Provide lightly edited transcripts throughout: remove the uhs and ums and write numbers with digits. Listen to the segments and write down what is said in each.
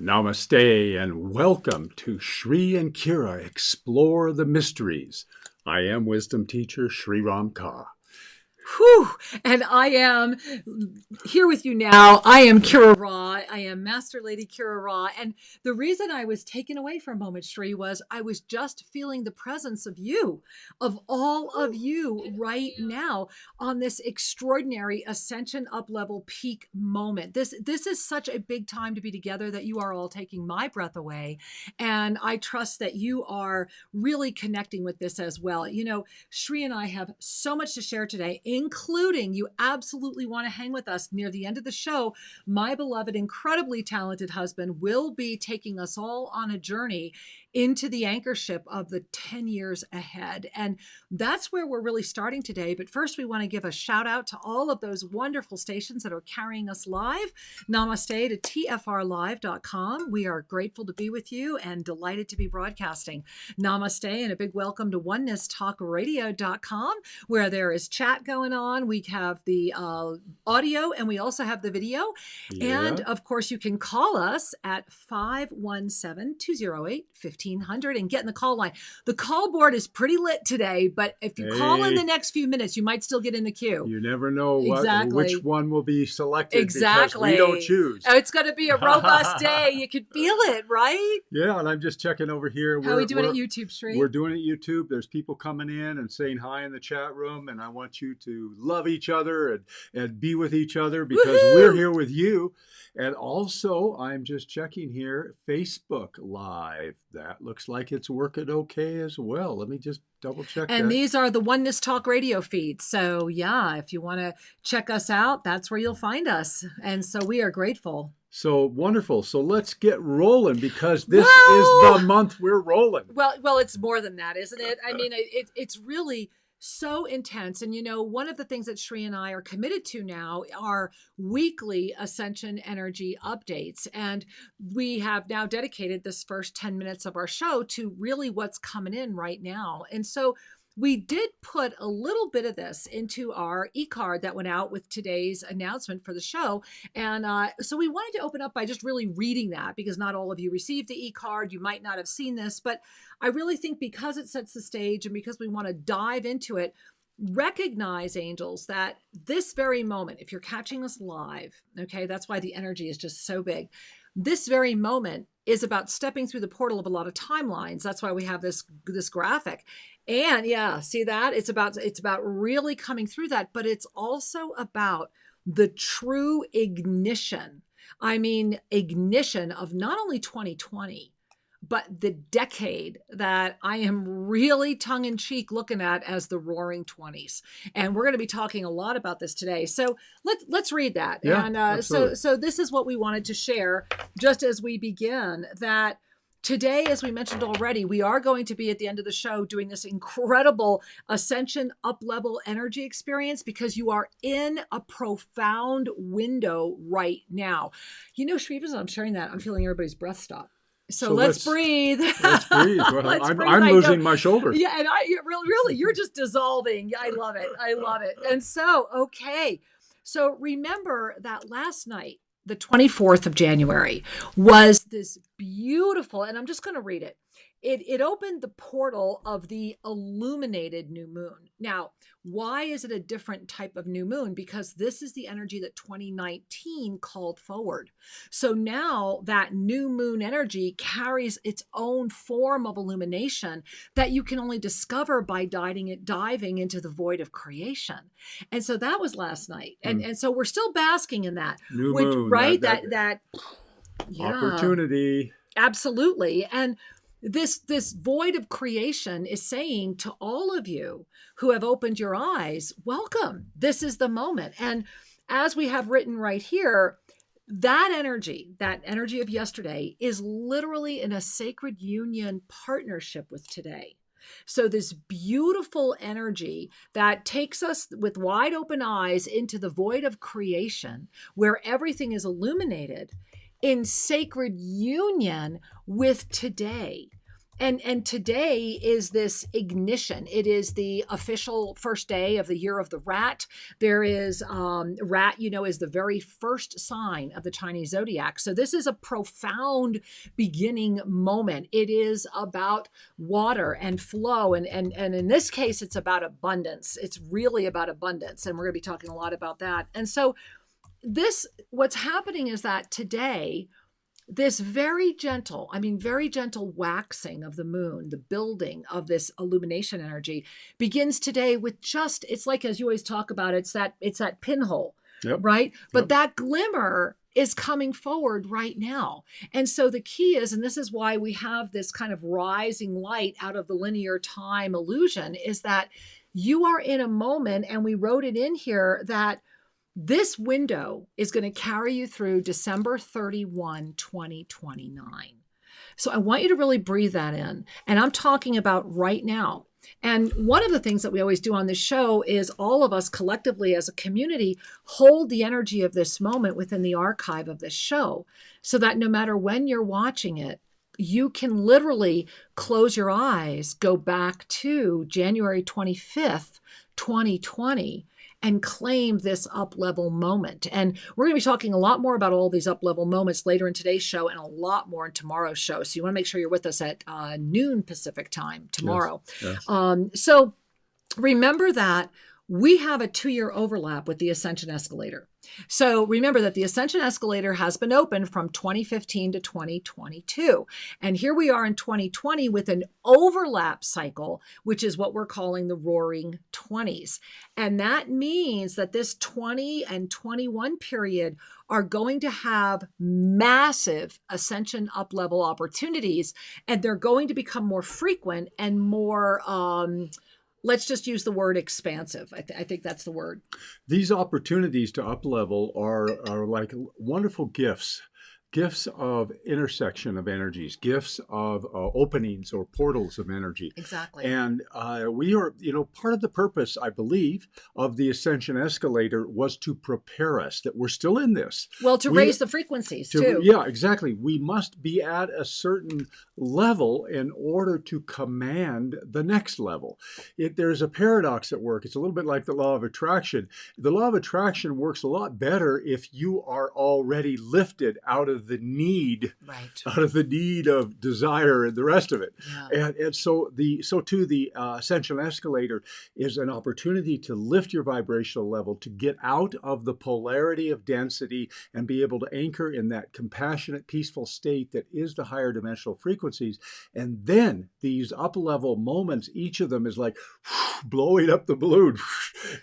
Namaste and welcome to Shri and Kira Explore the Mysteries. I am wisdom teacher Shri Ram Ka. Whew. And I am here with you now. I am Kira Ra. I am Master Lady Kira Ra. And the reason I was taken away for a moment, Shri, was I was just feeling the presence of you, of all of you right now on this extraordinary Ascension Up-Level peak moment. This is such a big time to be together that you are all taking my breath away. And I trust that you are really connecting with this as well. You know, Shri and I have so much to share today, including you absolutely want to hang with us near the end of the show. My beloved, incredibly talented husband will be taking us all on a journey into the anchor ship of the 10 years ahead. And that's where we're really starting today. But first, we want to give a shout out to all of those wonderful stations that are carrying us live. Namaste to tfrlive.com. We are grateful to be with you and delighted to be broadcasting. Namaste and a big welcome to onenesstalkradio.com, where there is chat going on. We have the audio and we also have the video. Yeah. And of course, you can call us at 517-208-1500 and get in the call line. The call board is pretty lit today, but if you call in the next few minutes, you might still get in the queue. You never know which one will be selected because we don't choose. Oh, it's going to be a robust day. You can feel it, right? Yeah, and I'm just checking over here. How are we doing at YouTube, Shri? We're doing it at YouTube. There's people coming in and saying hi in the chat room, and I want you to love each other and be with each other because we're here with you. And also, I'm just checking here, Facebook Live. That looks like it's working okay as well. Let me just double check and that. These are the Oneness Talk radio feeds. So yeah, if you want to check us out, that's where you'll find us. And so we are grateful. So wonderful. So let's get rolling because this is the month we're rolling. Well, it's more than that, isn't it? I mean, it's really so intense. And, you know, one of the things that Shri and I are committed to now are weekly Ascension energy updates. And we have now dedicated this first 10 minutes of our show to really what's coming in right now. And so we did put a little bit of this into our e-card that went out with today's announcement for the show. And so we wanted to open up by just really reading that because not all of you received the e-card. You might not have seen this, but I really think because it sets the stage and because we want to dive into it, recognize, angels, that this very moment, if you're catching us live, okay, that's why the energy is just so big. This very moment is about stepping through the portal of a lot of timelines. That's why we have this graphic. And yeah, see that? It's about really coming through that, but it's also about the true ignition. I mean, ignition of not only 2020, but the decade that I am really tongue-in-cheek looking at as the roaring 20s. And we're going to be talking a lot about this today. So let's read that. Yeah, and so this is what we wanted to share just as we begin, that today, as we mentioned already, we are going to be at the end of the show doing this incredible Ascension Up-Level energy experience because you are in a profound window right now. You know, Shri, as I'm sharing that, I'm feeling everybody's breath stop. So let's breathe. Let's breathe. Well, I'm losing my shoulder. Yeah, and really, you're just dissolving. I love it. I love it. And so, okay. So remember that last night, the 24th of January, was this beautiful, and I'm just going to read it. It opened the portal of the illuminated new moon. Now, why is it a different type of new moon? Because this is the energy that 2019 called forward. So now that new moon energy carries its own form of illumination that you can only discover by diving into the void of creation. And so that was last night. And so we're still basking in that. New moon. Right? That yeah, opportunity. Absolutely. And this void of creation is saying to all of you who have opened your eyes, welcome. This is the moment. And as we have written right here, that energy of yesterday is literally in a sacred union partnership with today. So this beautiful energy that takes us with wide open eyes into the void of creation, where everything is illuminated in sacred union with today. And today is this ignition. It is the official first day of the year of the rat. There is rat, is the very first sign of the Chinese Zodiac. So this is a profound beginning moment. It is about water and flow. And in this case, it's about abundance. It's really about abundance. And we're going to be talking a lot about that. And so what's happening is that today, this very gentle waxing of the moon, the building of this illumination energy begins today with it's like, as you always talk about, it's that pinhole, Yep. right? Yep. But that glimmer is coming forward right now. And so the key is, and this is why we have this kind of rising light out of the linear time illusion, is that you are in a moment, and we wrote it in here, that this window is going to carry you through December 31, 2029. So I want you to really breathe that in. And I'm talking about right now. And one of the things that we always do on this show is all of us collectively as a community hold the energy of this moment within the archive of this show, so that no matter when you're watching it, you can literally close your eyes, go back to January 25th, 2020, and claim this up-level moment. And we're going to be talking a lot more about all these up-level moments later in today's show, and a lot more in tomorrow's show. So you want to make sure you're with us at noon Pacific time tomorrow. Yes. So remember that we have a 2-year overlap with the Ascension Escalator. So remember that the Ascension Escalator has been open from 2015 to 2022. And here we are in 2020 with an overlap cycle, which is what we're calling the Roaring 20s. And that means that this 20 and 21 period are going to have massive Ascension Up-Level opportunities, and they're going to become more frequent and more let's just use the word expansive. I think that's the word. These opportunities to up-level are like wonderful gifts of intersection of energies, gifts of openings or portals of energy. Exactly. And we are, part of the purpose, I believe, of the Ascension Escalator was to prepare us that we're still in this. Well, to raise the frequencies too. Yeah, exactly. We must be at a certain level in order to command the next level. There's a paradox at work. It's a little bit like the law of attraction. The law of attraction works a lot better if you are already lifted out of the need, out of the need of desire and the rest of it. Yeah. And so too the Ascension Escalator is an opportunity to lift your vibrational level, to get out of the polarity of density and be able to anchor in that compassionate, peaceful state that is the higher dimensional frequencies. And then these up-level moments, each of them is like blowing up the balloon.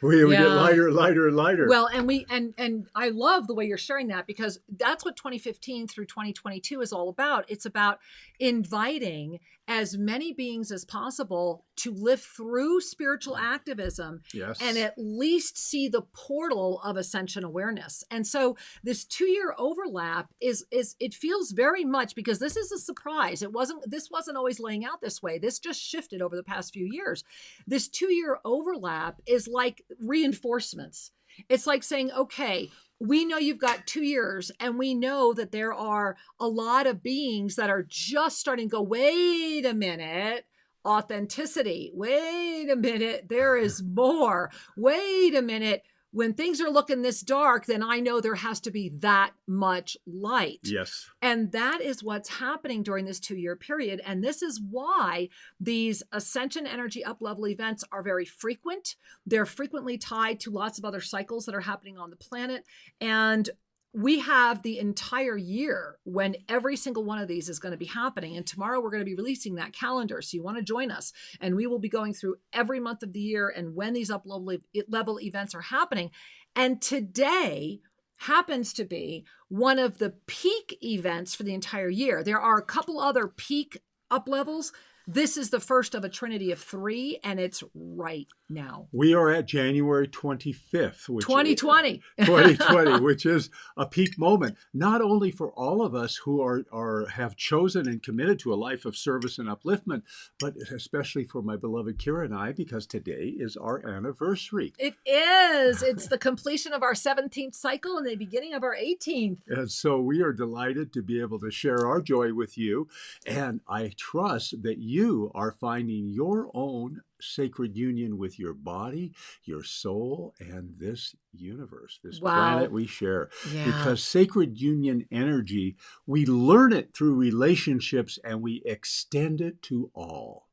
We get lighter and lighter and lighter. Well, and I love the way you're sharing that, because that's what 2015 through 2022 is all about. It's about inviting as many beings as possible to live through spiritual activism, and at least see the portal of ascension awareness. And so this 2-year overlap is it feels very much, because this is a surprise. This wasn't always laying out this way. This just shifted over the past few years. This 2-year overlap is like reinforcements. It's like saying, okay, we know you've got 2 years, and we know that there are a lot of beings that are just starting to go, wait a minute, authenticity. Wait a minute, there is more. Wait a minute. When things are looking this dark, then I know there has to be that much light. Yes. And that is what's happening during this 2-year period. And this is why these Ascension Energy Up-Level events are very frequent. They're frequently tied to lots of other cycles that are happening on the planet. And we have the entire year when every single one of these is going to be happening. And tomorrow we're going to be releasing that calendar. So you want to join us, and we will be going through every month of the year and when these up-level events are happening. And today happens to be one of the peak events for the entire year. There are a couple other peak up-levels, This is the first of a trinity of 3, and it's right now. We are at January 25th, which 2020. 2020, which is a peak moment, not only for all of us who have chosen and committed to a life of service and upliftment, but especially for my beloved Kira and I, because today is our anniversary. It is. It's the completion of our 17th cycle and the beginning of our 18th. And so we are delighted to be able to share our joy with you. And I trust that you are finding your own sacred union with your body, your soul, and this universe, this planet we share. Yeah. Because sacred union energy, we learn it through relationships and we extend it to all.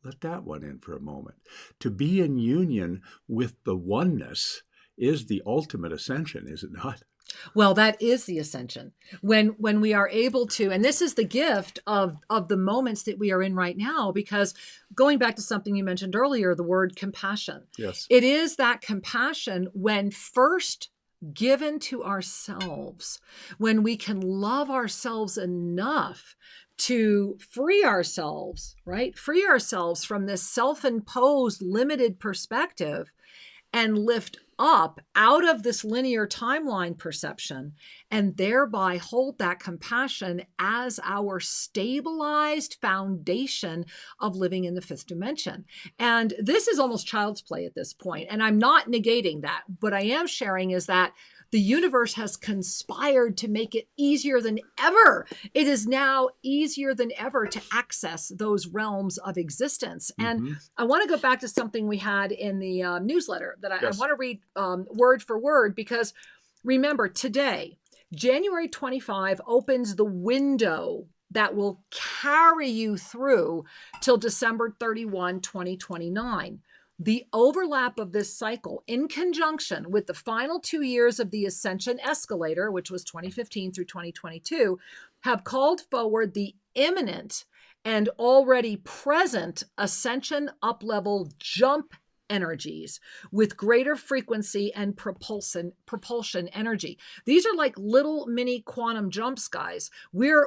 Let that one in for a moment. To be in union with the oneness is the ultimate ascension, is it not? Well, that is the ascension. When we are able to, and this is the gift of the moments that we are in right now, because going back to something you mentioned earlier, the word compassion. Yes. It is that compassion when first given to ourselves, when we can love ourselves enough to free ourselves, right? Free ourselves from this self-imposed limited perspective and lift up out of this linear timeline perception, and thereby hold that compassion as our stabilized foundation of living in the 5th dimension. And this is almost child's play at this point. And I'm not negating that. What I am sharing is that the universe has conspired to make it easier than ever. It is now easier than ever to access those realms of existence. And I want to go back to something we had in the newsletter that I want to read word for word, because remember, today, January 25 opens the window that will carry you through till December 31, 2029. The overlap of this cycle, in conjunction with the final 2 years of the Ascension Escalator, which was 2015 through 2022, have called forward the imminent and already present Ascension Up-Level jump energies with greater frequency and propulsion energy. These are like little mini quantum jumps, guys. We're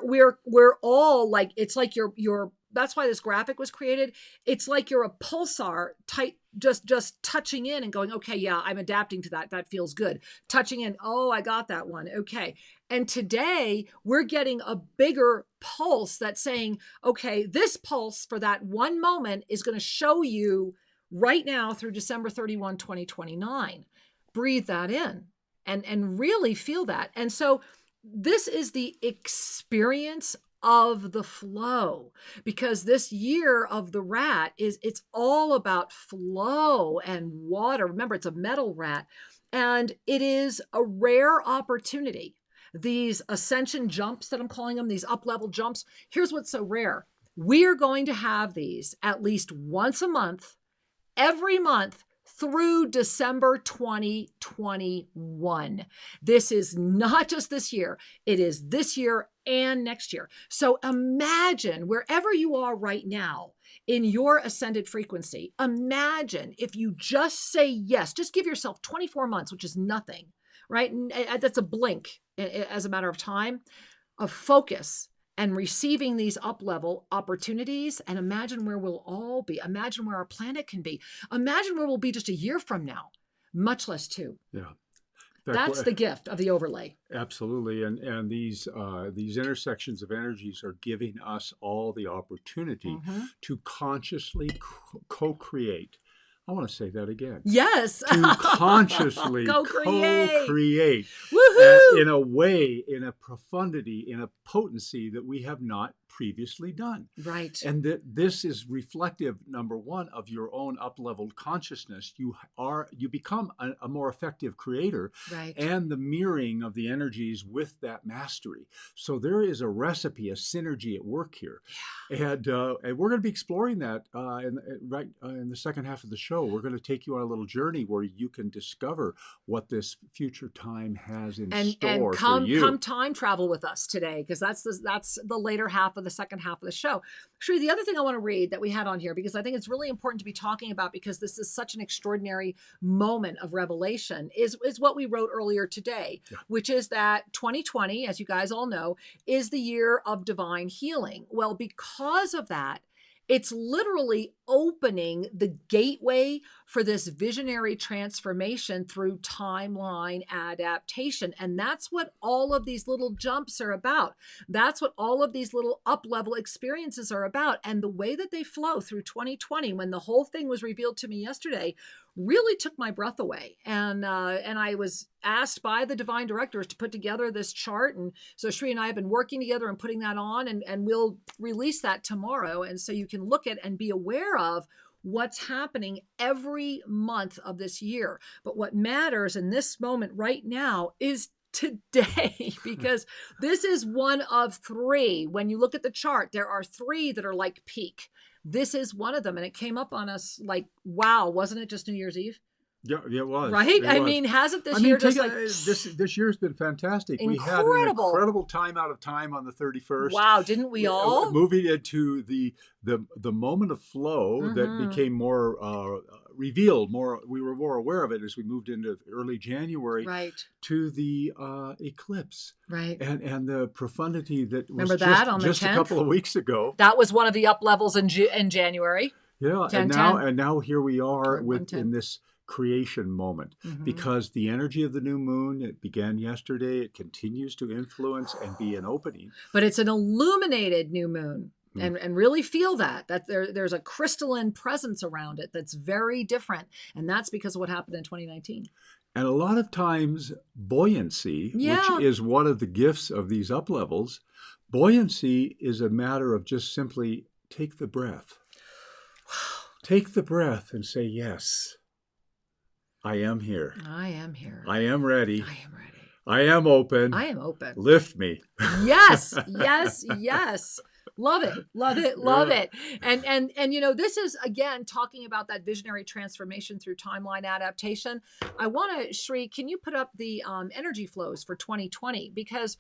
all like, it's like you're that's why this graphic was created. It's like you're a pulsar type, just touching in and going, okay, yeah, I'm adapting to that. That feels good. Touching in, oh, I got that one. Okay. And today we're getting a bigger pulse that's saying, okay, this pulse for that one moment is going to show you right now through December 31, 2029. Breathe that in and really feel that. And so this is the experience of the flow, because this year of the rat it's all about flow and water. Remember, it's a metal rat, and it is a rare opportunity. These ascension jumps that I'm calling them, these up-level jumps, here's what's so rare. We're going to have these at least once a month, every month, through December 2021. This is not just this year. It is this year and next year. So imagine wherever you are right now in your ascended frequency, imagine if you just say yes, just give yourself 24 months, which is nothing, right? That's a blink as a matter of time, of focus and receiving these up-level opportunities. And imagine where we'll all be. Imagine where our planet can be. Imagine where we'll be just a year from now, much less 2. Yeah. That's the gift of the overlay. Absolutely. And these intersections of energies are giving us all the opportunity to consciously co-create. I want to say that again. Yes. To consciously co-create in a way, in a profundity, in a potency that we have not previously done. Right. And that this is reflective, number one, of your own up-leveled consciousness. You become a more effective creator, right, and the mirroring of the energies with that mastery. So there is a recipe, a synergy at work here. Yeah. And we're going to be exploring that in the second half of the show. We're going to take you on a little journey where you can discover what this future time has in store for you. Come time travel with us today, because that's the later half of the second half of the show. Actually, the other thing I want to read that we had on here, because I think it's really important to be talking about, because this is such an extraordinary moment of revelation, is what we wrote earlier today, which is that 2020, as you guys all know, is the year of divine healing. Well, because of that, It's literally opening the gateway for this visionary transformation through timeline adaptation. And that's what all of these little jumps are about. That's what all of these little up-level experiences are about. And the way that they flow through 2020, when the whole thing was revealed to me yesterday, really took my breath away. And I was asked by the divine directors to put together this chart. And so Shri and I have been working together and putting that on, and we'll release that tomorrow. And so you can look at and be aware of what's happening every month of this year. But what matters in this moment right now is today, because this is one of three. When you look at the chart, there are three that are like peak. This is one of them. And it came up on us like, wow, wasn't it just New Year's Eve? Yeah, it was. Right? It I was. mean, hasn't this year just like... This year's been fantastic. We had an incredible time out of time on the 31st. Wow, didn't we all? Moving into the moment of flow that became more revealed, we were more aware of it as we moved into early January, right, to the eclipse. Right. And the profundity that was Remember that on the just 10th? A couple of weeks ago. That was one of the up levels in January. Yeah, 10, and now here we are in 10. this creation moment, because the energy of the new moon, it began yesterday, it continues to influence and be an opening. But it's an illuminated new moon. And really feel that there's a crystalline presence around it that's very different. And that's because of what happened in 2019. And a lot of times buoyancy, which is one of the gifts of these up levels, buoyancy is a matter of just simply take the breath. Take the breath and say, yes, I am here. I am here. I am ready. I am ready. I am open. I am open. Lift me. Yes, yes, yes. Love it, love it, love it. And you know, this is again talking about that visionary transformation through timeline adaptation. I want to, Shri, can you put up the energy flows for 2020? Because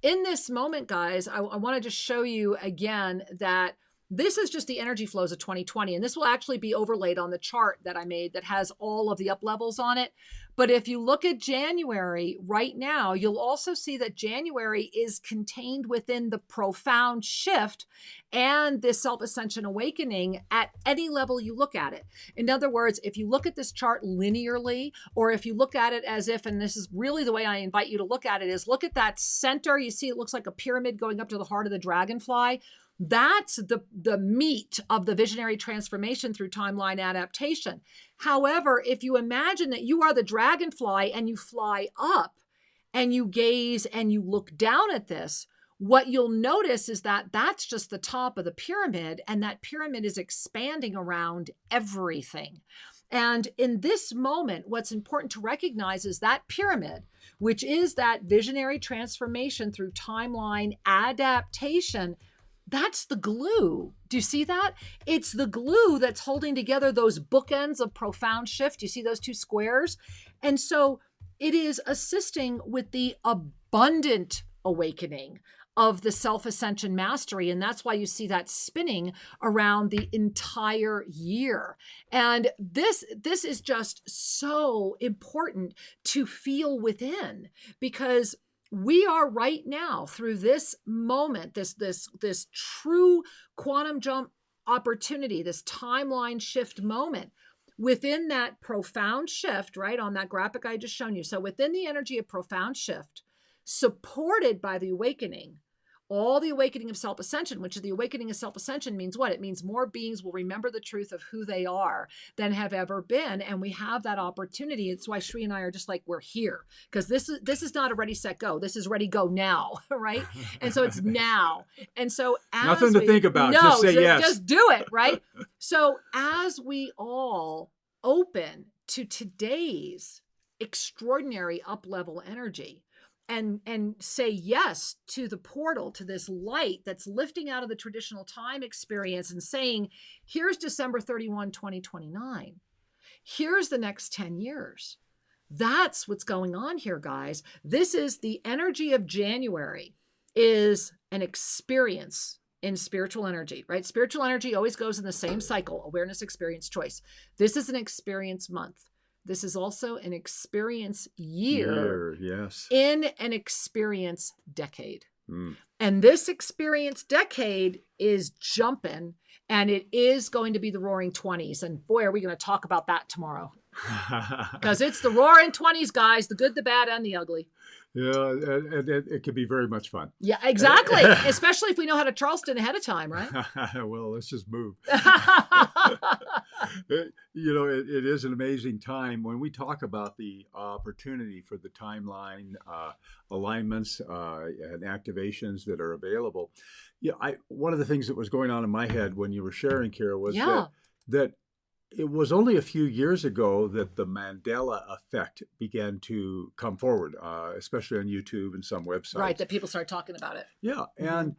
in this moment, guys, I want to just show you again that this is just the energy flows of 2020. And this will actually be overlaid on the chart that I made that has all of the up levels on it. But if you look at January right now, you'll also see that January is contained within the profound shift and this self-ascension awakening at any level you look at it. In other words, if you look at this chart linearly, or if you look at it as if, and this is really the way I invite you to look at it, is look at that center. You see, it looks like a pyramid going up to the heart of the dragonfly. That's the meat of the visionary transformation through timeline adaptation. However, if you imagine that you are the dragonfly and you fly up and you gaze and you look down at this, what you'll notice is that that's just the top of the pyramid, and that pyramid is expanding around everything. And in this moment, what's important to recognize is that pyramid, which is that visionary transformation through timeline adaptation, that's the glue. Do you see that? It's the glue that's holding together those bookends of profound shift. You see those two squares? And so it is assisting with the abundant awakening of the self-ascension mastery. And that's why you see that spinning around the entire year. And this is just so important to feel within, because we are right now through this moment, this true quantum jump opportunity, this timeline shift moment within that profound shift, right? On that graphic I just shown you. So within the energy of profound shift, supported by the awakening, all the awakening of self-ascension, which is the awakening of self-ascension means what? It means more beings will remember the truth of who they are than have ever been. And we have that opportunity. It's why Shri and I are just like, we're here. Because this is not a ready, set, go. This is ready, go now, right? And so it's now. And so as nothing to think about, just say yes. Just do it, right? So as we all open to today's extraordinary up-level energy, and say yes to the portal, to this light that's lifting out of the traditional time experience and saying, here's December 31, 2029. Here's the next 10 years. That's what's going on here, guys. This is the energy of January, is an experience in spiritual energy, right? Spiritual energy always goes in the same cycle: awareness, experience, choice. This is an experience month. This is also an experience year yes, in an experience decade. Mm. And this experience decade is jumping, and it is going to be the roaring 20s. And boy, are we going to talk about that tomorrow. Because it's the roaring 20s, guys, the good, the bad, and the ugly. Yeah, and it can be very much fun. Yeah, exactly. Especially if we know how to Charleston ahead of time, right? Well, let's just move. It is an amazing time when we talk about the opportunity for the timeline alignments and activations that are available. Yeah, one of the things that was going on in my head when you were sharing, Kara, was that it was only a few years ago that the Mandela effect began to come forward, especially on YouTube and some websites. Right, that people start talking about it. Yeah, and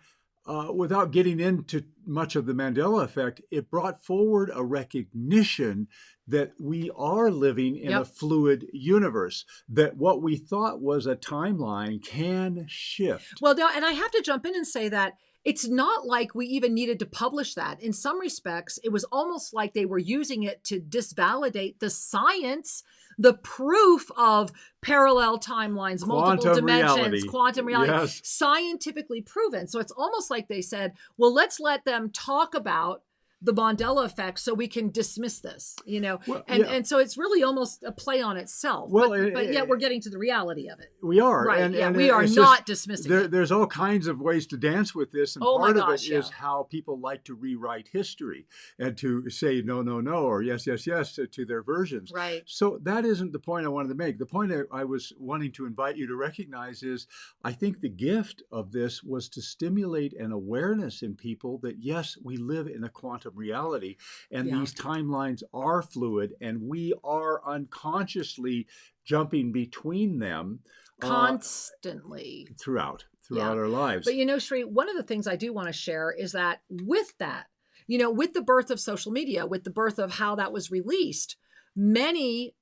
without getting into much of the Mandela effect, it brought forward a recognition that we are living in a fluid universe, that what we thought was a timeline can shift. Well, no, and I have to jump in and say that it's not like we even needed to publish that. In some respects, it was almost like they were using it to disvalidate the science, the proof of parallel timelines, multiple dimensions, quantum reality, scientifically proven. So it's almost like they said, well, let's let them talk about the Mandela effect so we can dismiss this, and so it's really almost a play on itself. Well, but yet we're getting to the reality of it. We are. Right. And we are not dismissing it. There's all kinds of ways to dance with this. And part of it is how people like to rewrite history and to say no, no, no, or yes, yes, yes to their versions. Right. So that isn't the point I wanted to make. The point I was wanting to invite you to recognize is I think the gift of this was to stimulate an awareness in people that, yes, we live in a quantum reality, and these timelines are fluid, and we are unconsciously jumping between them constantly throughout our lives. But Sri, one of the things I do want to share is that with that, with the birth of social media, with the birth of how that was released, many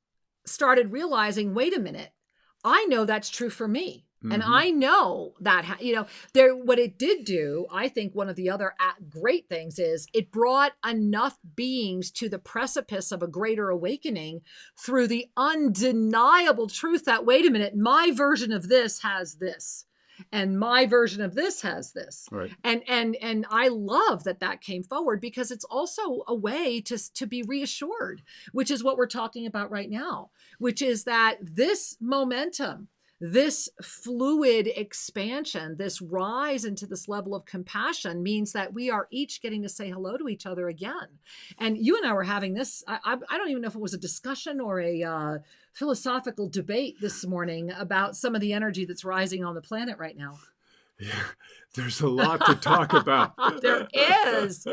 started realizing, wait a minute, I know that's true for me. And I know that, what it did do, I think one of the other great things is it brought enough beings to the precipice of a greater awakening through the undeniable truth that, wait a minute, my version of this has this. And my version of this has this. Right. And I love that came forward, because it's also a way to be reassured, which is what we're talking about right now, which is that this momentum, this fluid expansion, this rise into this level of compassion means that we are each getting to say hello to each other again. And you and I were having this, I don't even know if it was a discussion or a philosophical debate this morning about some of the energy that's rising on the planet right now. Yeah, there's a lot to talk about. There is.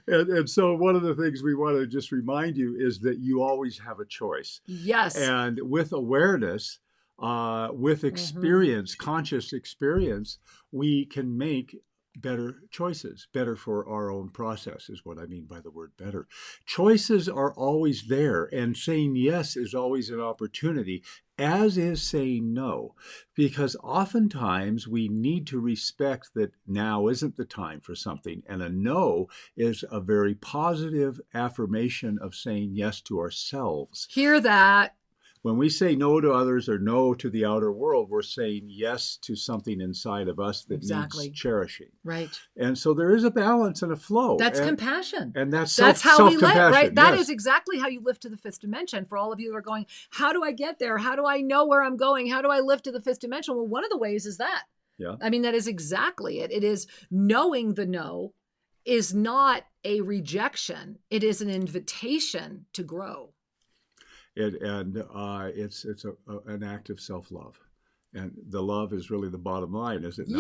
And so one of the things we want to just remind you is that you always have a choice. Yes. And with awareness, with experience, conscious experience, we can make better choices. Better for our own process is what I mean by the word better. Choices are always there, and saying yes is always an opportunity, as is saying no, because oftentimes we need to respect that now isn't the time for something, and a no is a very positive affirmation of saying yes to ourselves. Hear that. When we say no to others or no to the outer world, we're saying yes to something inside of us that needs cherishing. Right. And so there is a balance and a flow. That's compassion. And that's how we live, right? That is exactly how you lift to the fifth dimension. For all of you that are going, how do I get there? How do I know where I'm going? How do I lift to the fifth dimension? Well, one of the ways is that. Yeah. I mean, that is exactly it. It is knowing the no is not a rejection. It is an invitation to grow. It's an act of self-love, and the love is really the bottom line, is it not?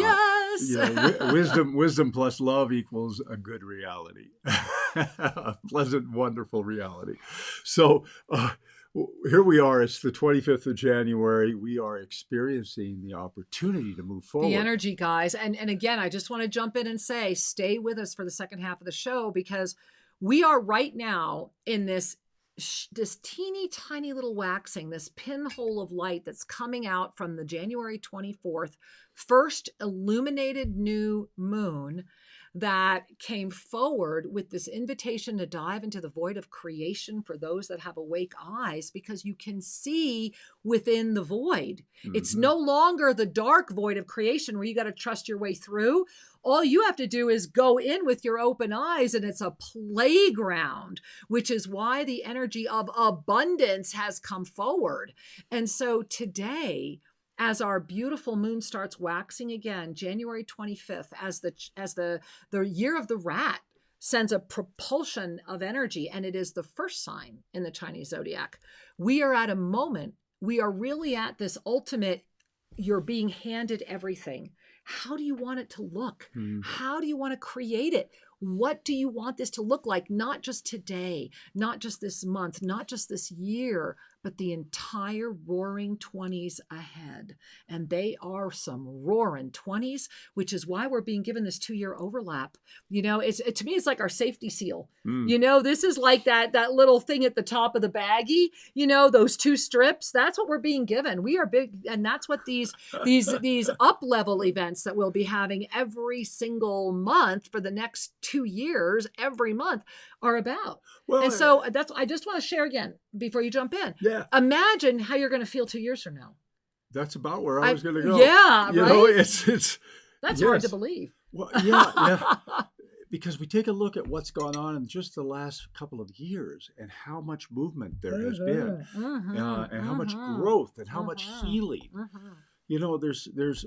Yes. Wisdom plus love equals a good reality, a pleasant, wonderful reality. So here we are. It's the 25th of January. We are experiencing the opportunity to move forward. The energy, guys, and again, I just want to jump in and say, stay with us for the second half of the show, because we are right now in this teeny tiny little waxing, this pinhole of light that's coming out from the January 24th first illuminated new moon that came forward with this invitation to dive into the void of creation for those that have awake eyes, because you can see within the void. It's no longer the dark void of creation where you got to trust your way through. All you have to do is go in with your open eyes, and it's a playground, which is why the energy of abundance has come forward. And so today, as our beautiful moon starts waxing again, January 25th, as the year of the rat sends a propulsion of energy, and it is the first sign in the Chinese Zodiac, we are at a moment, we are really at this ultimate, you're being handed everything. How do you want it to look? How do you want to create it? What do you want this to look like? Not just today, not just this month, not just this year, but the entire roaring 20s ahead. And they are some roaring 20s, which is why we're being given this 2-year overlap. You know, to me, it's like our safety seal. You know, this is like that little thing at the top of the baggie, you know, those 2 strips. That's what we're being given. We are big. And that's what these up-level events that we'll be having every single month for the next 2 years, every month, are about. Well, and so I just want to share again before you jump in. Yeah. Imagine how you're going to feel 2 years from now. That's about where I was going to go. Yeah, you right. know, it's that's hard to believe. Well, yeah. Because we take a look at what's gone on in just the last couple of years and how much movement there has been, and how much growth and how much healing. You know, there's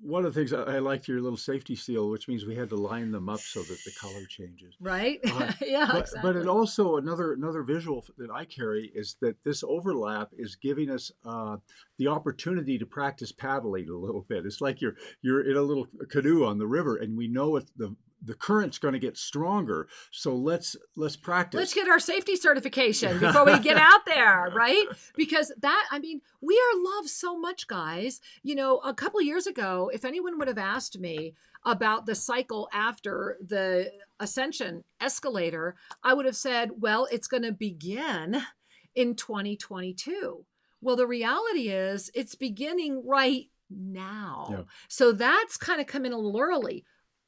one of the things I liked your little safety seal, which means we had to line them up so that the color changes. Right. Yeah. But, exactly. but it also another visual that I carry is that this overlap is giving us the opportunity to practice paddling a little bit. It's like you're in a little canoe on the river, and we know the current's going to get stronger. So let's practice. Let's get our safety certification before we get out there, right? Because we are loved so much, guys. You know, a couple of years ago, if anyone would have asked me about the cycle after the Ascension Escalator, I would have said, well, it's going to begin in 2022. Well, the reality is it's beginning right now. Yeah. So that's kind of come in a little early.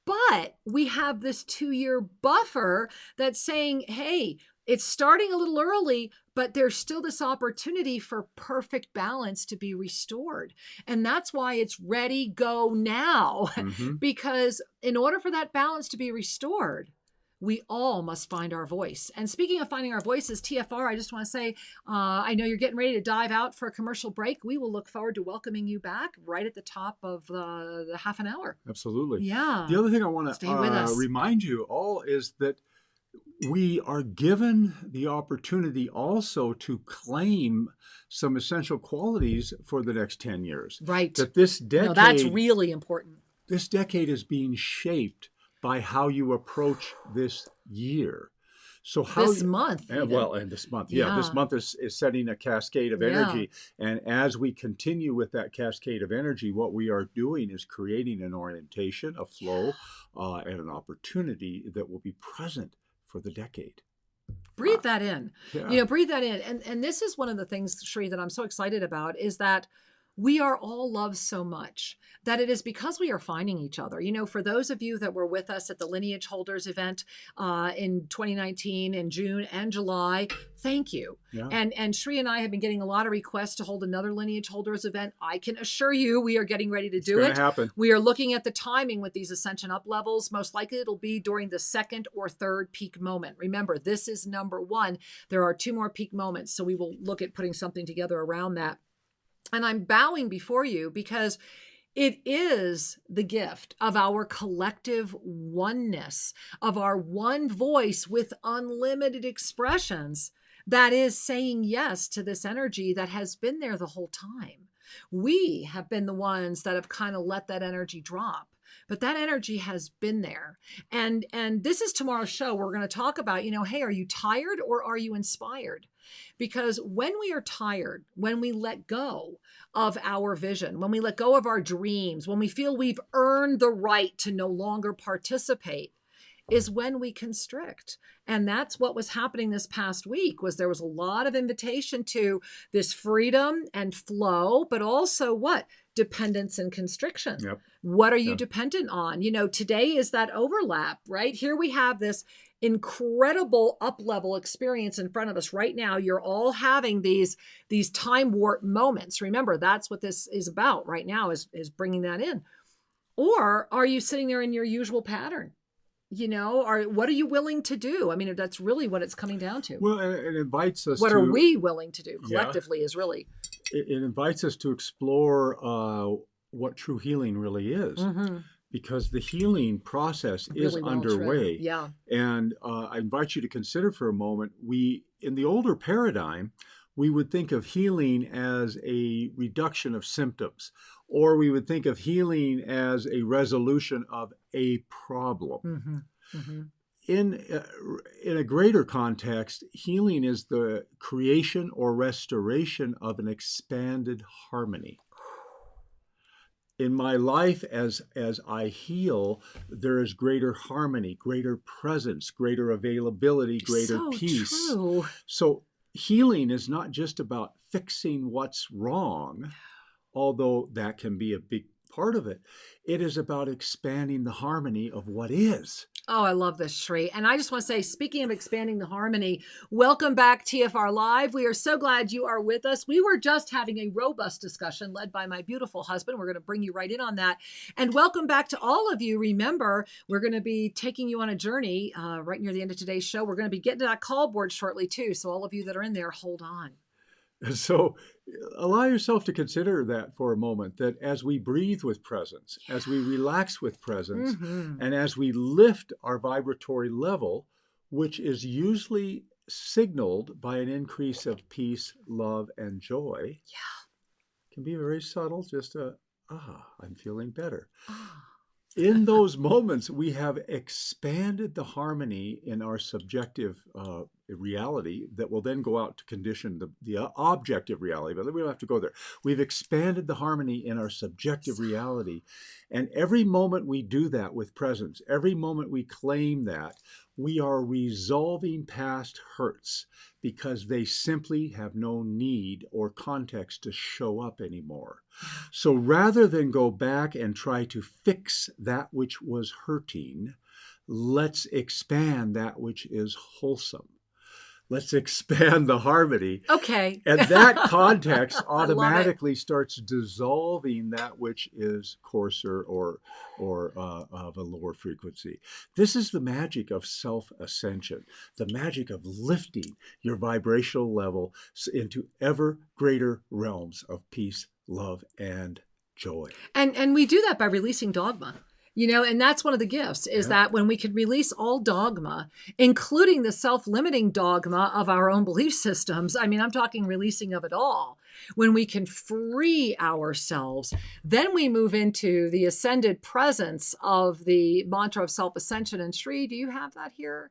But we have this 2-year buffer that's saying, hey, it's starting a little early, but there's still this opportunity for perfect balance to be restored. And that's why it's ready, go now. Because in order for that balance to be restored, we all must find our voice. And speaking of finding our voices, TFR, I just want to say, I know you're getting ready to dive out for a commercial break. We will look forward to welcoming you back right at the top of the half an hour. Absolutely. Yeah. The other thing I want to remind you all is that we are given the opportunity also to claim some essential qualities for the next 10 years. Right. That this decade... No, that's really important. This decade is being shaped by how you approach this year. So how this month. And this month. Yeah, this month is setting a cascade of energy. And as we continue with that cascade of energy, what we are doing is creating an orientation, a flow, and an opportunity that will be present for the decade. Breathe that in. Yeah. You know, breathe that in. And this is one of the things, Shri, that I'm so excited about, is that we are all loved so much that it is because we are finding each other. You know, for those of you that were with us at the Lineage Holders event in 2019 in June and July, thank you. Yeah. And Shri and I have been getting a lot of requests to hold another Lineage Holders event. I can assure you we are getting ready to do it. Happen. We are looking at the timing with these Ascension Up-Levels. Most likely it'll be during the 2nd or 3rd peak moment. Remember, this is number 1. There are 2 more peak moments. So we will look at putting something together around that. And I'm bowing before you because it is the gift of our collective oneness, of our one voice with unlimited expressions that is saying yes to this energy that has been there the whole time. We have been the ones that have kind of let that energy drop. But that energy has been there. And this is tomorrow's show. We're going to talk about, hey, are you tired or are you inspired? Because when we are tired, when we let go of our vision, when we let go of our dreams, when we feel we've earned the right to no longer participate, is when we constrict. And that's what was happening this past week. There was a lot of invitation to this freedom and flow, but also what? dependence and constriction. Yep. What are you Yeah. dependent on? Today is that overlap, right? Here we have this incredible up-level experience in front of us right now. You're all having these time warp moments. Remember, that's what this is about right now, is bringing that in. Or are you sitting there in your usual pattern? Or what are you willing to do? I mean, that's really what it's coming down to. Well, it invites us What to. are we willing to do Yeah. collectively is really. It invites us to explore what true healing really is, because the healing process is Really well underway. true. Yeah. And I invite you to consider for a moment, in the older paradigm, we would think of healing as a reduction of symptoms, or we would think of healing as a resolution of a problem. In a greater context, healing is the creation or restoration of an expanded harmony. In my life, as I heal, there is greater harmony, greater presence, greater availability, greater peace. True. So healing is not just about fixing what's wrong, although that can be a big part of it. It is about expanding the harmony of what is. Oh, I love this, Shri. And I just want to say, speaking of expanding the harmony, welcome back, TFR Live. We are so glad you are with us. We were just having a robust discussion led by my beautiful husband. We're going to bring you right in on that. And welcome back to all of you. Remember, we're going to be taking you on a journey right near the end of today's show. We're going to be getting to that call board shortly, too. So all of you that are in there, hold on. So allow yourself to consider that for a moment, that as we breathe with presence, as we relax with presence, and as we lift our vibratory level, which is usually signaled by an increase of peace, love, and joy, can be very subtle, just I'm feeling better. In those moments, we have expanded the harmony in our subjective reality that will then go out to condition the objective reality, but we don't have to go there. We've expanded the harmony in our subjective reality. And every moment we do that with presence, every moment we claim that, we are resolving past hurts because they simply have no need or context to show up anymore. So rather than go back and try to fix that which was hurting, let's expand that which is wholesome. Let's expand the harmony. Okay. And that context automatically starts dissolving that which is coarser or of a lower frequency. This is the magic of self-ascension, the magic of lifting your vibrational level into ever greater realms of peace, love, and joy. And we do that by releasing dogma. And that's one of the gifts is that when we can release all dogma, including the self-limiting dogma of our own belief systems, I mean, I'm talking releasing of it all. When we can free ourselves, then we move into the ascended presence of the mantra of self-ascension. And Shri, do you have that here?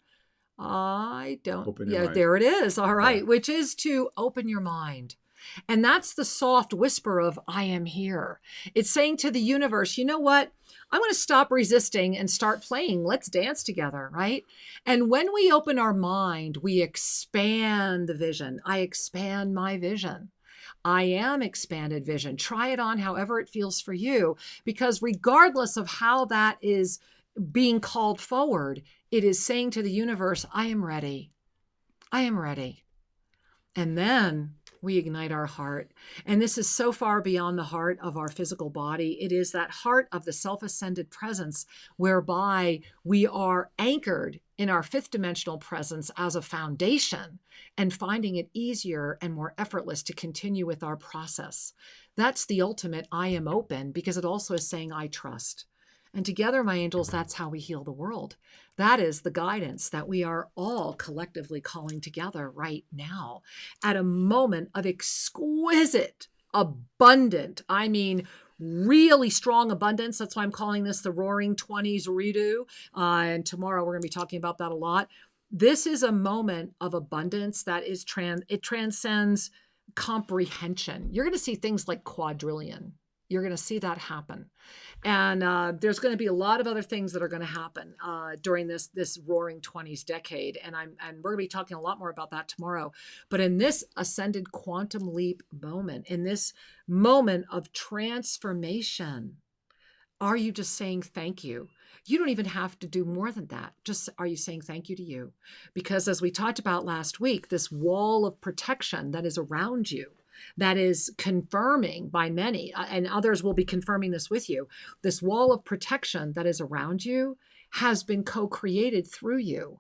I don't. Open your mind. There it is. All right. Which is to open your mind. And that's the soft whisper of I am here. It's saying to the universe, you know what? I'm going to stop resisting and start playing. Let's dance together, right? And when we open our mind, we expand the vision. I expand my vision. I am expanded vision. Try it on however it feels for you, because regardless of how that is being called forward, it is saying to the universe, I am ready. I am ready. And then we ignite our heart. And this is so far beyond the heart of our physical body. It is that heart of the self-ascended presence whereby we are anchored in our fifth dimensional presence as a foundation and finding it easier and more effortless to continue with our process. That's the ultimate I am open, because it also is saying I trust. And together, my angels, that's how we heal the world. That is the guidance that we are all collectively calling together right now at a moment of exquisite, abundant, I mean, really strong abundance. That's why I'm calling this the Roaring 20s redo. And tomorrow we're going to be talking about that a lot. This is a moment of abundance that is it transcends comprehension. You're going to see things like quadrillion. You're going to see that happen. And there's going to be a lot of other things that are going to happen during this roaring 20s decade. And we're going to be talking a lot more about that tomorrow. But in this ascended quantum leap moment, in this moment of transformation, are you just saying thank you? You don't even have to do more than that. Just are you saying thank you to you? Because as we talked about last week, this wall of protection that is around you, that is confirming by many, and others will be confirming this with you, this wall of protection that is around you has been co-created through you.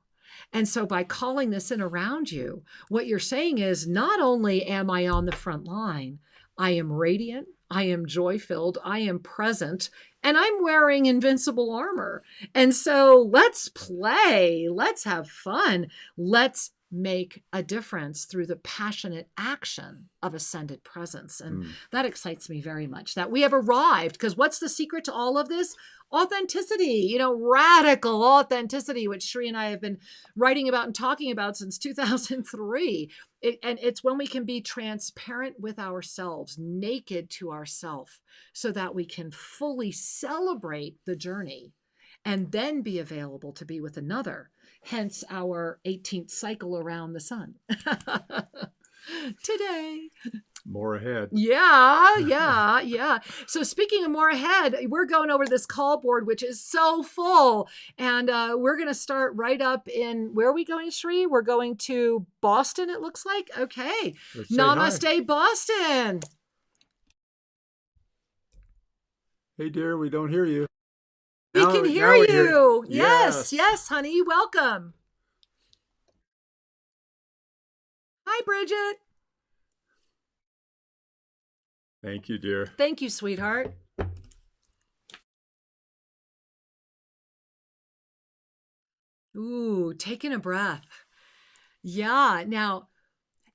And so by calling this in around you, what you're saying is not only am I on the front line, I am radiant, I am joy-filled, I am present, and I'm wearing invincible armor. And so let's play, let's have fun, let's make a difference through the passionate action of ascended presence. And that excites me very much that we have arrived, because what's the secret to all of this? Authenticity, radical authenticity, which Shri and I have been writing about and talking about since 2003. And it's when we can be transparent with ourselves, naked to ourselves, so that we can fully celebrate the journey and then be available to be with another. Hence our 18th cycle around the sun. Today. More ahead. Yeah. So speaking of more ahead, we're going over this call board, which is so full. And we're going to start right up in, where are we going, Shri? We're going to Boston, it looks like. Okay. Namaste, hi. Boston. Hey, dear, we don't hear you. We can hear you. Yes, honey. Welcome. Hi, Bridget. Thank you, dear. Thank you, sweetheart. Ooh, taking a breath. Yeah. Now,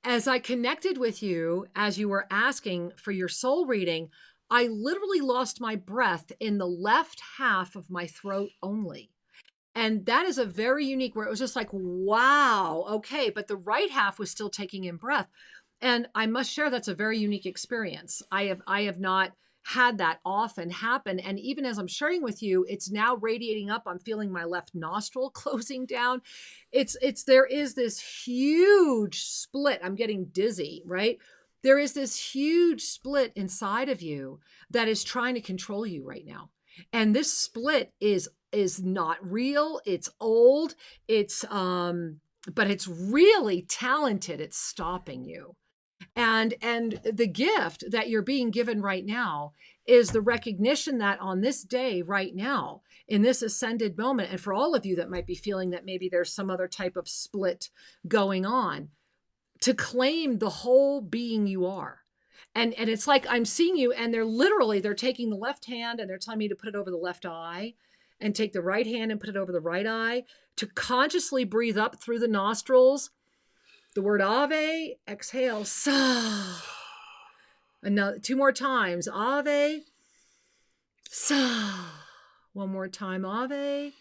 as I connected with you, as you were asking for your soul reading, I literally lost my breath in the left half of my throat only. And that is a very unique, where it was just like, wow, okay. But the right half was still taking in breath. And I must share, that's a very unique experience. I have not had that often happen. And even as I'm sharing with you, it's now radiating up. I'm feeling my left nostril closing down. There is this huge split. I'm getting dizzy, right? There is this huge split inside of you that is trying to control you right now. And this split is not real. It's old. But it's really talented at stopping you. And the gift that you're being given right now is the recognition that on this day right now, in this ascended moment, and for all of you that might be feeling that maybe there's some other type of split going on, to claim the whole being you are. And it's like I'm seeing you, and they're taking the left hand and they're telling me to put it over the left eye, and take the right hand and put it over the right eye, to consciously breathe up through the nostrils the word Ave, exhale, Sa. Another 2 more times, Ave, Sa. 1 more time, Ave,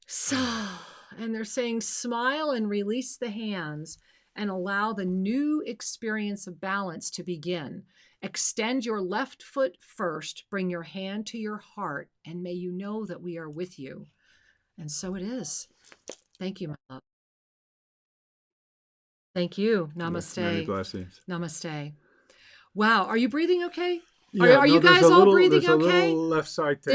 Sa. And they're saying smile and release the hands and allow the new experience of balance to begin. Extend your left foot first, bring your hand to your heart, and may you know that we are with you. And so it is. Thank you, my love. Thank you. Namaste. Many blessings. Namaste. Wow. Are you breathing okay? Yeah, are you guys all breathing okay? There's a little left side thing.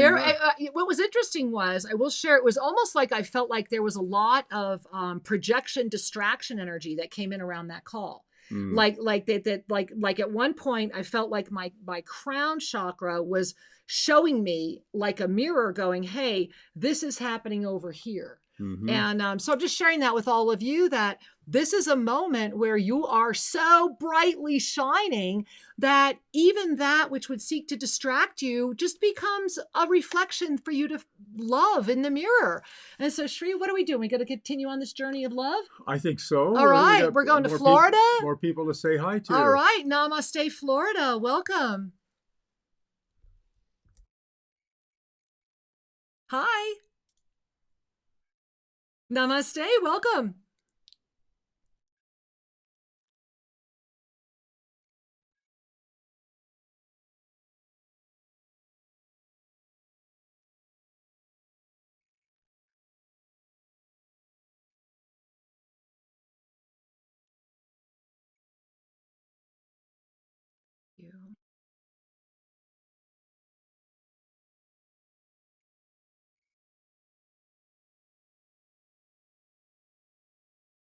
What was interesting was, I will share, it was almost like I felt like there was a lot of projection, distraction energy that came in around that call. Like at one point, I felt like my crown chakra was showing me like a mirror going, hey, this is happening over here. And so I'm just sharing that with all of you, that this is a moment where you are so brightly shining that even that which would seek to distract you just becomes a reflection for you to love in the mirror. And so, Shri, what are we doing? We got to continue on this journey of love? I think so. All right. We're going to Florida. More people to say hi to. All right. Namaste, Florida. Welcome. Hi. Namaste. Welcome.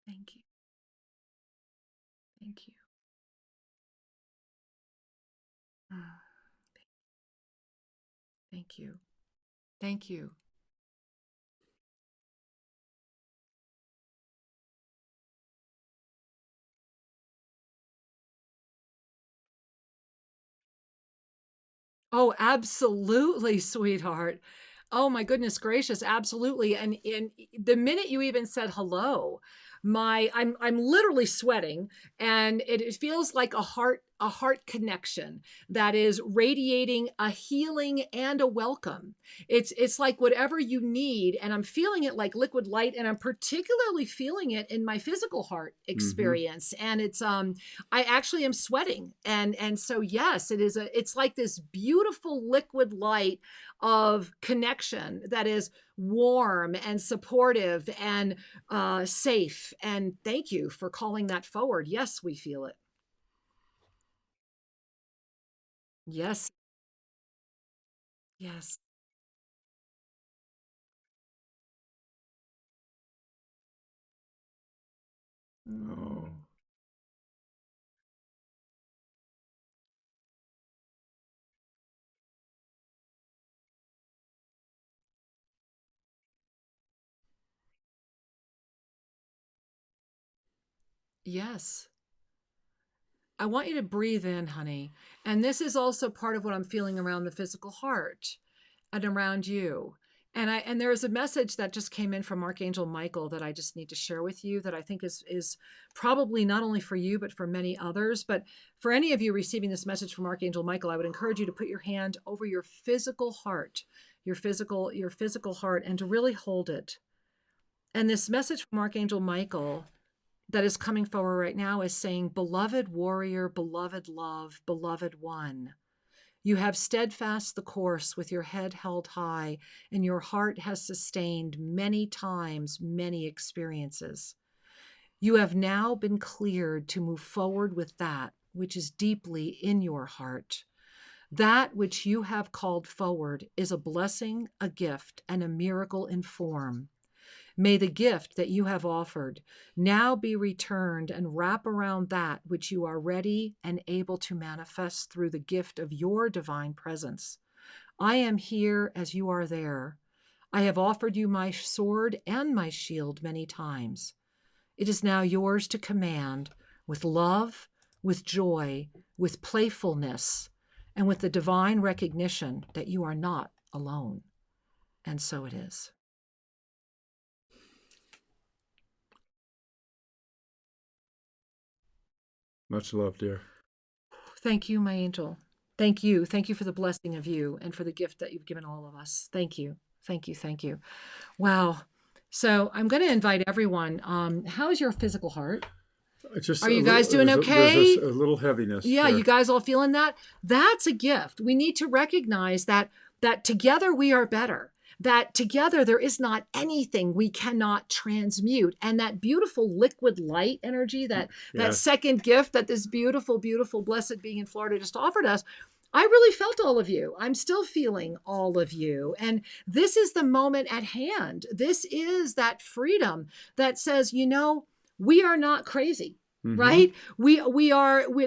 Thank you. Thank you. Thank you. Thank you. Oh, absolutely, sweetheart. Oh my goodness gracious, absolutely. And the minute you even said hello, I'm literally sweating, and it feels like a heart connection that is radiating a healing and a welcome. It's like whatever you need, and I'm feeling it like liquid light, and I'm particularly feeling it in my physical heart experience. And it's I actually am sweating. And so yes, it's like this beautiful liquid light of connection that is warm and supportive and safe. And thank you for calling that forward. Yes, we feel it. Yes. Yes. Oh, Mm. Yes. I want you to breathe in, honey. And this is also part of what I'm feeling around the physical heart and around you. And there is a message that just came in from Archangel Michael that I just need to share with you that I think is probably not only for you but for many others. But for any of you receiving this message from Archangel Michael, I would encourage you to put your hand over your physical heart, your physical heart, and to really hold it. And this message from Archangel Michael that is coming forward right now is saying, beloved warrior, beloved love, beloved one. You have steadfast the course with your head held high, and your heart has sustained many times many experiences. You have now been cleared to move forward with that which is deeply in your heart. That which you have called forward is a blessing, a gift, and a miracle in form. May the gift that you have offered now be returned and wrap around that which you are ready and able to manifest through the gift of your divine presence. I am here as you are there. I have offered you my sword and my shield many times. It is now yours to command with love, with joy, with playfulness, and with the divine recognition that you are not alone. And so it is. much love, dear. Thank you, my angel. Thank you. Thank you for the blessing of you and for the gift that you've given all of us. Thank you. Thank you. Thank you. Wow. So I'm going to invite everyone. How is your physical heart? It's just Are you guys doing there's okay? a little heaviness Yeah, you there. guys all feeling that? That's a gift. We need to recognize that together we are better. That together there is not anything we cannot transmute. And that beautiful liquid light energy, that Yes. second gift that this beautiful, beautiful, blessed being in Florida just offered us, I really felt all of you. I'm still feeling all of you. And this is the moment at hand. This is that freedom that says, we are not crazy. Mm-hmm. Right?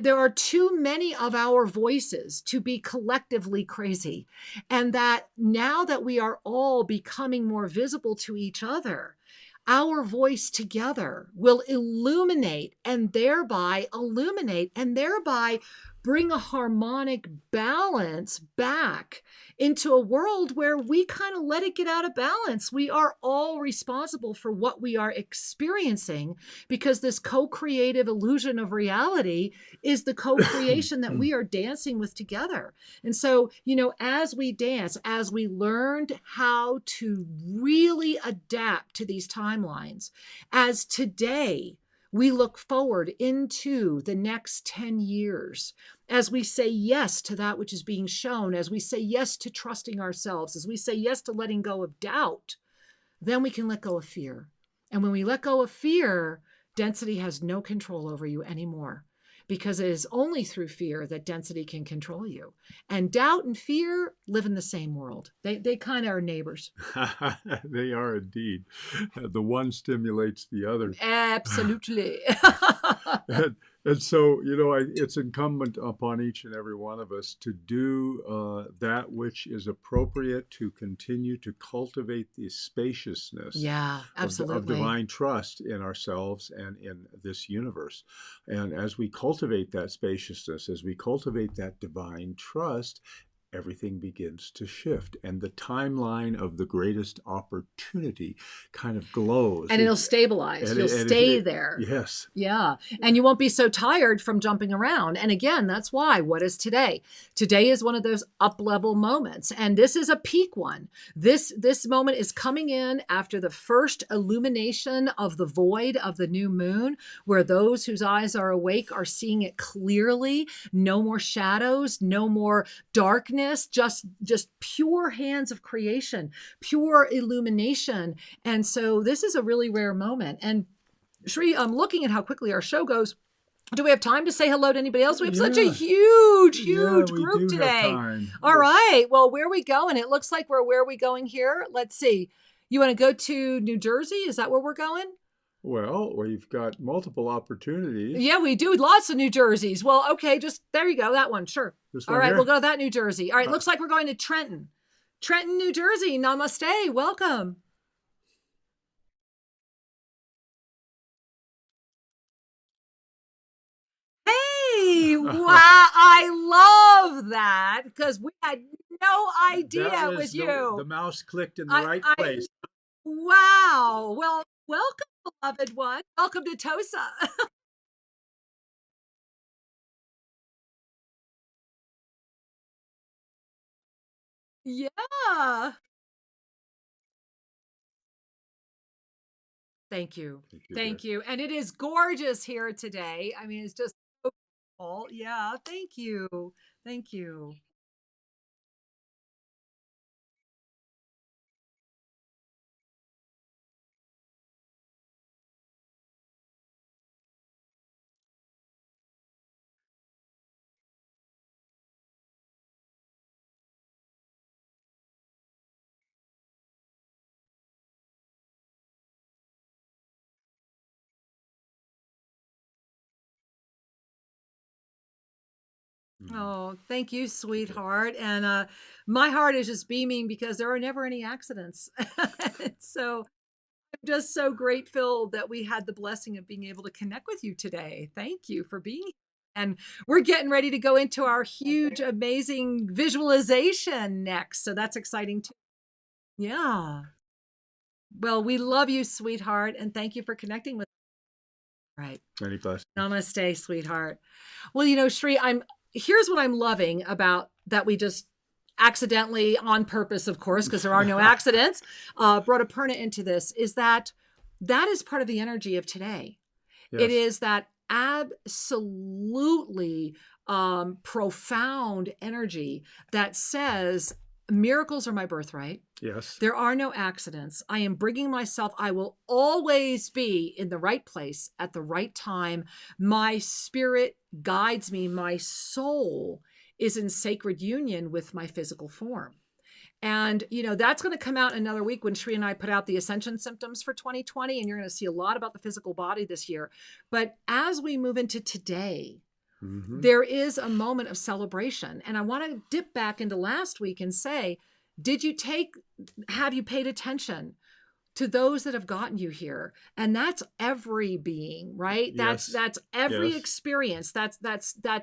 There are too many of our voices to be collectively crazy. And that now that we are all becoming more visible to each other, our voice together will illuminate and thereby bring a harmonic balance back into a world where we kind of let it get out of balance. We are all responsible for what we are experiencing because this co-creative illusion of reality is the co-creation that we are dancing with together. And so, as we dance, as we learned how to really adapt to these timelines, as today we look forward into the next 10 years, as we say yes to that which is being shown, as we say yes to trusting ourselves, as we say yes to letting go of doubt, then we can let go of fear. And when we let go of fear, density has no control over you anymore because it is only through fear that density can control you. And doubt and fear live in the same world. They kind of are neighbors. They are indeed. The one stimulates the other. Absolutely. and, and so, it's incumbent upon each and every one of us to do that which is appropriate to continue to cultivate the spaciousness Yeah, of absolutely. divine trust in ourselves and in this universe. And as we cultivate that spaciousness, as we cultivate that divine trust, everything begins to shift, and the timeline of the greatest opportunity kind of glows. And it'll stabilize. You'll stay there. Yes. Yeah. And you won't be so tired from jumping around. And again, that's why. What is today? Today is one of those up-level moments. And this is a peak one. This moment is coming in after the first illumination of the void of the new moon, where those whose eyes are awake are seeing it clearly. No more shadows, no more darkness, just pure hands of creation, pure illumination. And so this is a really rare moment. And Shri, I'm looking at how quickly our show goes. Do we have time to say hello to anybody else? We have such a huge group today. All right. Well, where are we going? It looks like where are we going here? Let's see. You want to go to New Jersey? Is that where we're going? Well, we've got multiple opportunities. Yeah, we do. Lots of New Jerseys. Well, okay, just there you go. That one. Sure. All right, we'll go to that New Jersey. All right, looks like we're going to Trenton. Trenton, New Jersey. Namaste. Welcome. Hey, wow, I love that because we had no idea it was you. The mouse clicked in the right place. Wow. Well, welcome, beloved one. Welcome to Tosa. Yeah. Thank you. Thank you. And it is gorgeous here today. I mean, it's just so beautiful. Yeah. Thank you. Thank you. Oh, thank you, sweetheart. And my heart is just beaming because there are never any accidents. So I'm just so grateful that we had the blessing of being able to connect with you today. Thank you for being here. And we're getting ready to go into our huge, amazing visualization next. So that's exciting too. Yeah. Well, we love you, sweetheart. And thank you for connecting with us. Right. Many blessings. Namaste, sweetheart. Well, Shri, here's what I'm loving about that we just accidentally, on purpose, of course, because there are no accidents, brought Aparna into this, is that is part of the energy of today. Yes. It is that absolutely profound energy that says, miracles are my birthright. Yes. There are no accidents. I am bringing myself. I will always be in the right place at the right time. My spirit guides me. My soul is in sacred union with my physical form. And, that's going to come out another week when Shri and I put out the Ascension symptoms for 2020. And you're going to see a lot about the physical body this year. But as we move into today, there is a moment of celebration. And I want to dip back into last week and say, have you paid attention to those that have gotten you here? And that's every being, right? Yes. That's every experience. That's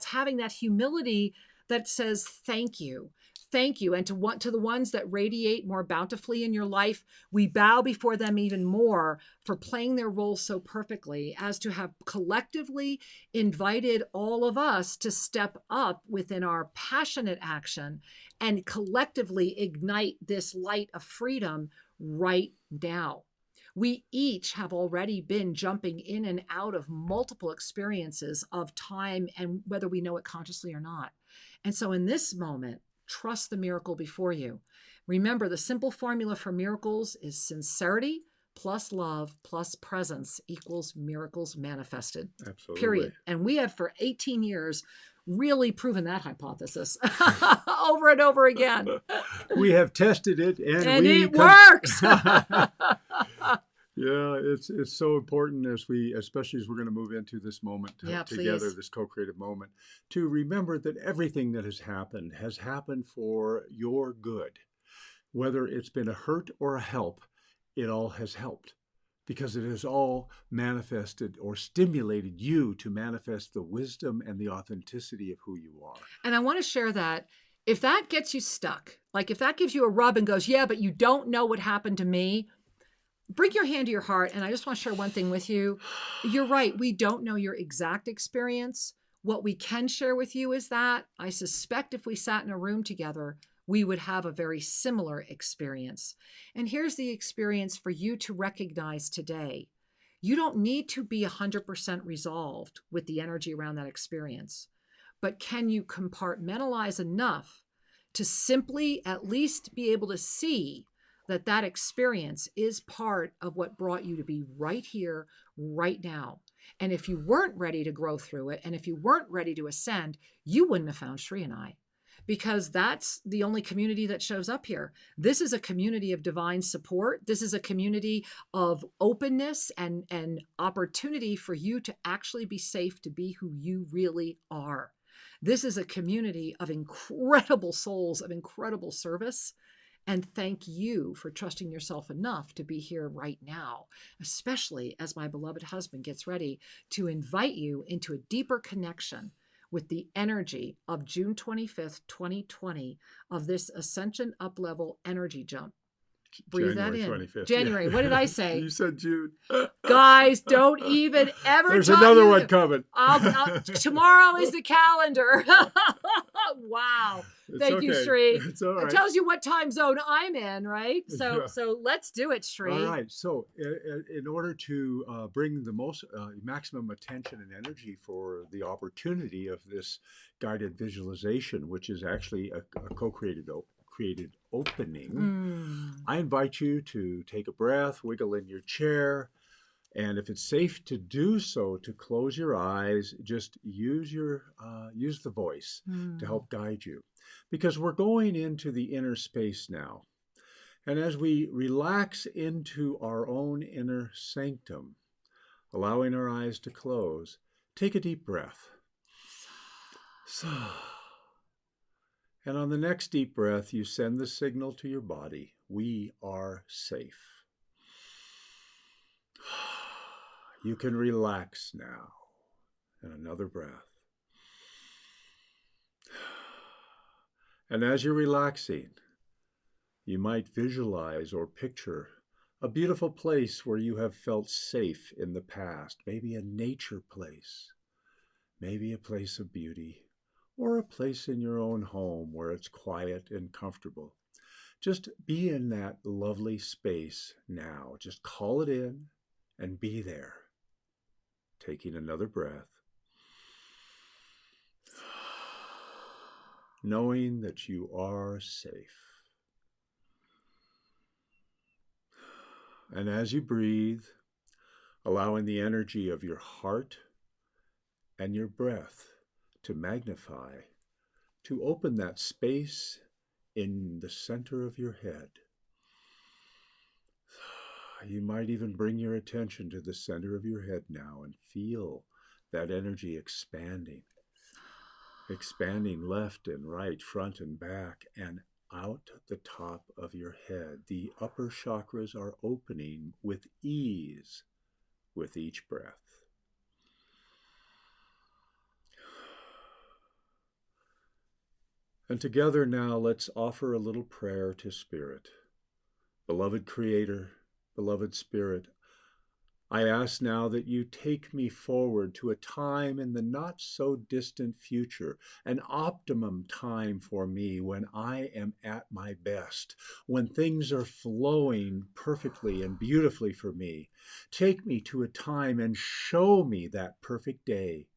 having that humility that says, thank you. Thank you. And to the ones that radiate more bountifully in your life, we bow before them even more for playing their role so perfectly as to have collectively invited all of us to step up within our passionate action and collectively ignite this light of freedom right now. We each have already been jumping in and out of multiple experiences of time, and whether we know it consciously or not. And so in this moment, trust the miracle before you. Remember, the simple formula for miracles is sincerity plus love plus presence equals miracles manifested. Absolutely. Period. And we have for 18 years really proven that hypothesis over and over again. We have tested it, and it works. Yeah, it's so important especially as we're going to move into this moment together, please. this co-creative moment, to remember that everything that has happened for your good. Whether it's been a hurt or a help, it all has helped, because it has all manifested or stimulated you to manifest the wisdom and the authenticity of who you are. And I want to share that if that gets you stuck, like if that gives you a rub and goes, yeah, but you don't know what happened to me, bring your hand to your heart. And I just want to share one thing with you. You're right. We don't know your exact experience. What we can share with you is that I suspect if we sat in a room together, we would have a very similar experience. And here's the experience for you to recognize today. You don't need to be 100% resolved with the energy around that experience, but can you compartmentalize enough to simply at least be able to see that that experience is part of what brought you to be right here, right now. And if you weren't ready to grow through it, and if you weren't ready to ascend, you wouldn't have found Shri and I, because that's the only community that shows up here. This is a community of divine support. This is a community of openness and opportunity for you to actually be safe to be who you really are. This is a community of incredible souls, of incredible service. And thank you for trusting yourself enough to be here right now, especially as my beloved husband gets ready to invite you into a deeper connection with the energy of June 25th, 2020, of this Ascension Up-Level energy jump. Breathe January that in. 25th. January. Yeah. What did I say? You said June. Guys, don't even ever. There's another one coming. Tomorrow is the calendar. Wow. Thank you, Shri. It's all right. It tells you what time zone I'm in, right? Yeah. So let's do it, Shri. All right. So in order to bring the most maximum attention and energy for the opportunity of this guided visualization, which is actually a co-created opening, I invite you to take a breath, wiggle in your chair, and if it's safe to do so, to close your eyes. Just use the voice to help guide you, because we're going into the inner space now. And as we relax into our own inner sanctum, allowing our eyes to close, take a deep breath. And on the next deep breath, you send the signal to your body, we are safe. You can relax now. And another breath. And as you're relaxing, you might visualize or picture a beautiful place where you have felt safe in the past, maybe a nature place, maybe a place of beauty, or a place in your own home where it's quiet and comfortable. Just be in that lovely space now. Just call it in and be there. Taking another breath. Knowing that you are safe. And as you breathe, allowing the energy of your heart and your breath to magnify, to open that space in the center of your head. You might even bring your attention to the center of your head now and feel that energy expanding left and right, front and back, and out the top of your head. The upper chakras are opening with ease with each breath. And together now, let's offer a little prayer to Spirit. Beloved Creator, beloved Spirit, I ask now that you take me forward to a time in the not so distant future, an optimum time for me when I am at my best, when things are flowing perfectly and beautifully for me. Take me to a time and show me that perfect day.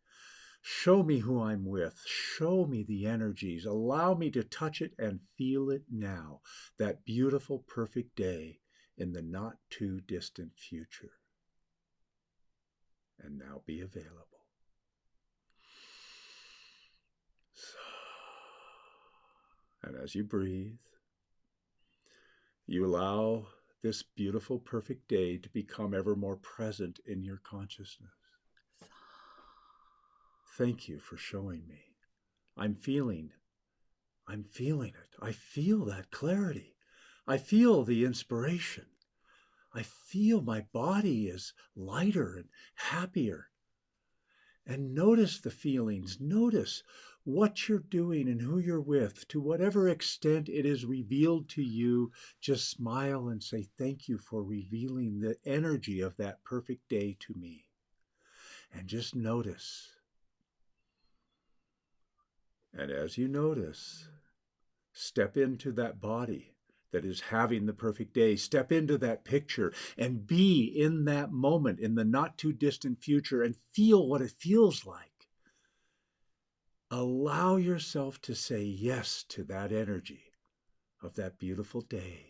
Show me who I'm with. Show me the energies. Allow me to touch it and feel it now, that beautiful, perfect day in the not too distant future. And now be available. And as you breathe, you allow this beautiful, perfect day to become ever more present in your consciousness. Thank you for showing me. I'm feeling it. I feel that clarity. I feel the inspiration. I feel my body is lighter and happier. And notice the feelings. Notice what you're doing and who you're with. To whatever extent it is revealed to you, just smile and say, thank you for revealing the energy of that perfect day to me. And just notice. And as you notice, step into that body that is having the perfect day. Step into that picture and be in that moment in the not too distant future and feel what it feels like. Allow yourself to say yes to that energy of that beautiful day.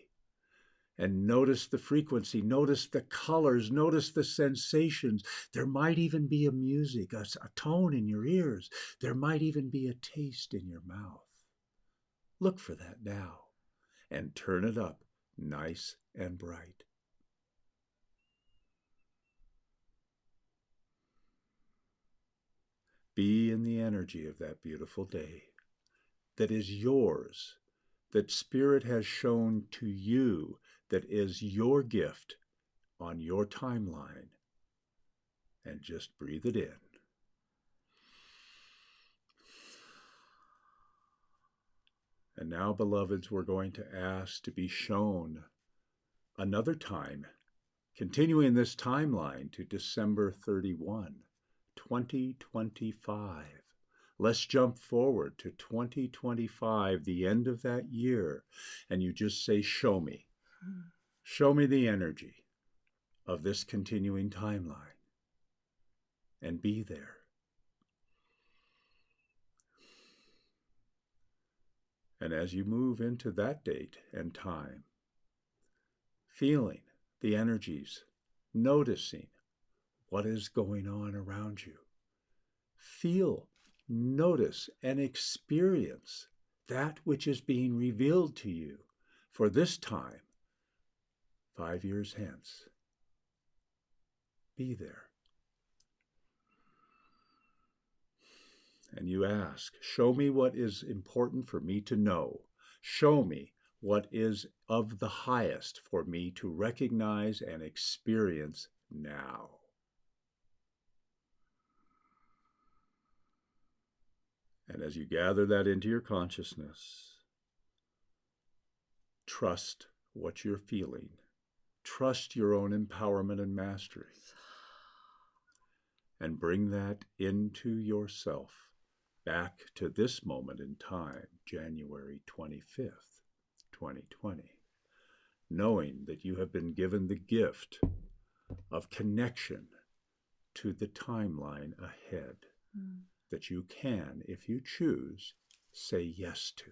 And notice the frequency, notice the colors, notice the sensations. There might even be a music, a tone in your ears. There might even be a taste in your mouth. Look for that now and turn it up nice and bright. Be in the energy of that beautiful day that is yours, that Spirit has shown to you, that is your gift on your timeline. And just breathe it in. And now, beloveds, we're going to ask to be shown another time, continuing this timeline to December 31, 2025. Let's jump forward to 2025, the end of that year, and you just say, show me. Show me the energy of this continuing timeline, and be there. And as you move into that date and time, feeling the energies, noticing what is going on around you, feel, notice, and experience that which is being revealed to you for this time, 5 years hence. Be there. And you ask, show me what is important for me to know. Show me what is of the highest for me to recognize and experience now. And as you gather that into your consciousness, trust what you're feeling. Trust your own empowerment and mastery. And bring that into yourself, back to this moment in time, January 25th, 2020, knowing that you have been given the gift of connection to the timeline ahead, that you can, if you choose, say yes to.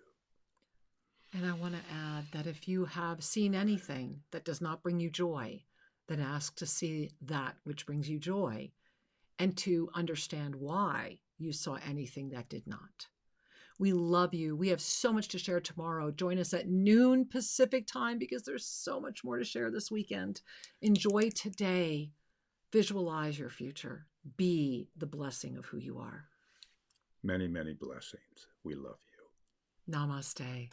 And I want to add that if you have seen anything that does not bring you joy, then ask to see that which brings you joy, and to understand why you saw anything that did not. We love you. We have so much to share tomorrow. Join us at noon Pacific time because there's so much more to share this weekend. Enjoy today. Visualize your future. Be the blessing of who you are. Many, many blessings. We love you. Namaste.